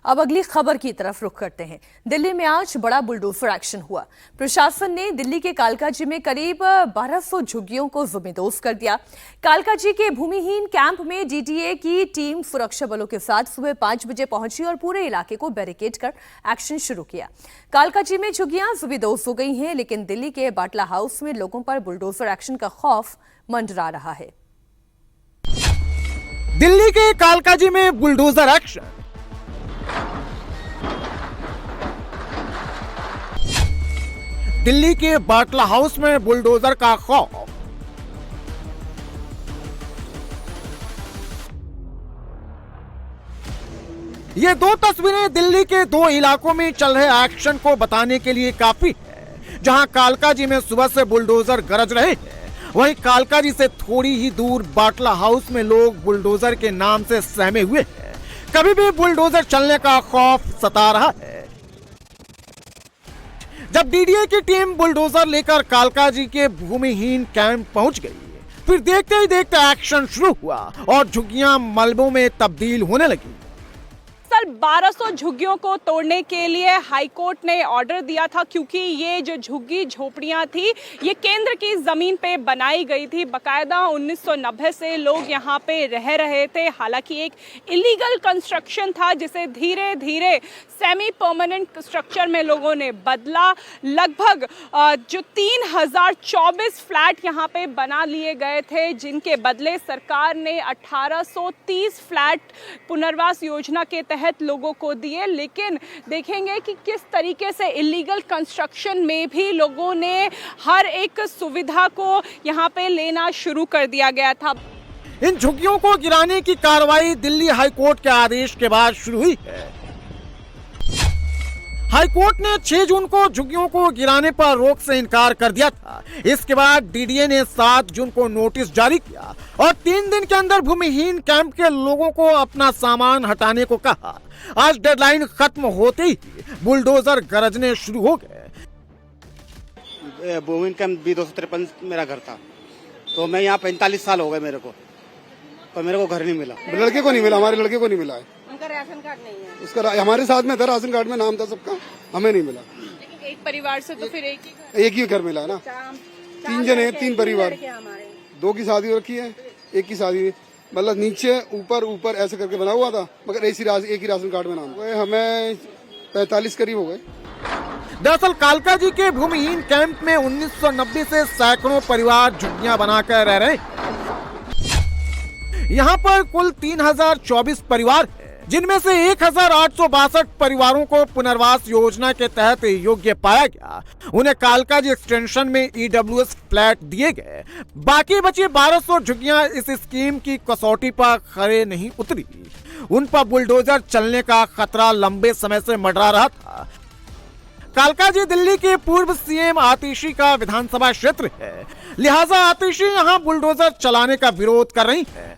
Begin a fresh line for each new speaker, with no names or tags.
अब अगली खबर की तरफ रुख करते हैं। दिल्ली में आज बड़ा बुलडोजर एक्शन हुआ। प्रशासन ने दिल्ली के कालकाजी में करीब 1200 झुग्गियों को जमींदोज कर दिया। कालकाजी के भूमिहीन कैंप में डीटीए की टीम सुरक्षा बलों के साथ सुबह 5 बजे पहुंची और पूरे इलाके को बैरिकेड कर एक्शन शुरू किया। कालकाजी में झुग्गियां जमींदोज हो गई हैं, लेकिन दिल्ली के बाटला हाउस में लोगों पर बुलडोजर एक्शन का खौफ मंडरा रहा है।
दिल्ली के कालकाजी में बुलडोजर एक्शन। दिल्ली के बाटला हाउस में बुलडोजर का खौफ। ये दो तस्वीरें दिल्ली के दो इलाकों में चल रहे एक्शन को बताने के लिए काफी है। जहां कालकाजी में सुबह से बुलडोजर गरज रहे हैं, वहीं कालकाजी से थोड़ी ही दूर बाटला हाउस में लोग बुलडोजर के नाम से सहमे हुए हैं। कभी भी बुलडोजर चलने का खौफ सता रहा है। जब डीडीए की टीम बुलडोजर लेकर कालकाजी के भूमिहीन कैंप पहुंच गई, फिर देखते ही देखते एक्शन शुरू हुआ और झुग्गियां मलबों में तब्दील होने लगी।
1200 झुग्गियों को तोड़ने के लिए हाईकोर्ट ने ऑर्डर दिया था, क्योंकि ये जो झुग्गी झोपड़ियां थी ये केंद्र की जमीन पे बनाई गई थी। बकायदा 1990 से लोग यहाँ पे रह रहे थे। हालांकि एक इलीगल कंस्ट्रक्शन था, जिसे धीरे धीरे सेमी परमानेंट स्ट्रक्चर में लोगों ने बदला। लगभग जो 3024 फ्लैट यहाँ पे बना लिए गए थे, जिनके बदले सरकार ने 1830 फ्लैट पुनर्वास योजना के तहत लोगों को दिए। लेकिन देखेंगे कि किस तरीके से इलीगल कंस्ट्रक्शन में भी लोगों ने हर एक सुविधा को यहाँ पे लेना शुरू कर दिया गया था।
इन झुग्गियों को गिराने की कार्रवाई दिल्ली हाईकोर्ट के आदेश के बाद शुरू हुई है। हाईकोर्ट ने 6 जून को झुग्गियों को गिराने पर रोक से इनकार कर दिया था। इसके बाद डीडीए ने 7 जून को नोटिस जारी किया और 3 दिन के अंदर भूमिहीन कैंप के लोगों को अपना सामान हटाने को कहा। आज डेडलाइन खत्म होते ही बुलडोजर गरजने शुरू हो गए।
भूमिहीन कैंप B253 मेरा घर था, तो मैं यहाँ 45 साल हो गए मेरे को, पर मेरे को घर नहीं मिला।
लड़के को नहीं मिला, हमारे लड़के को नहीं मिला है।
उनका राशन कार्ड नहीं है।
उसका हमारे साथ में था, राशन कार्ड में नाम था सबका, हमें नहीं मिला।
लेकिन एक परिवार से तो फिर
एक ही घर मिला है ना। 3 जने, 3 परिवार, 2 की शादी हो रखी है, 1 की शादी, मतलब नीचे ऊपर ऐसे करके बना हुआ था, मगर एक ही राशन कार्ड में नाम। हमें 45 करीब हो गए।
दरअसल कालकाजी के भूमिहीन कैंप में 1990 से सैकड़ों परिवार झुग्गियां बनाकर रह रहे हैं। यहाँ पर कुल 3024 परिवार हैं, जिनमें से 1862 परिवारों को पुनर्वास योजना के तहत योग्य पाया गया। उन्हें कालकाजी एक्सटेंशन में ईडब्ल्यूएस फ्लैट दिए गए। बाकी बची 1200 झुग्गियां इस स्कीम की कसौटी पर खरे नहीं उतरी। उन पर बुलडोजर चलने का खतरा लंबे समय से मंडरा रहा था। कालकाजी दिल्ली के पूर्व सीएम आतिशी का विधानसभा क्षेत्र है, लिहाजा आतिशी यहाँ बुलडोजर चलाने का विरोध कर रही है।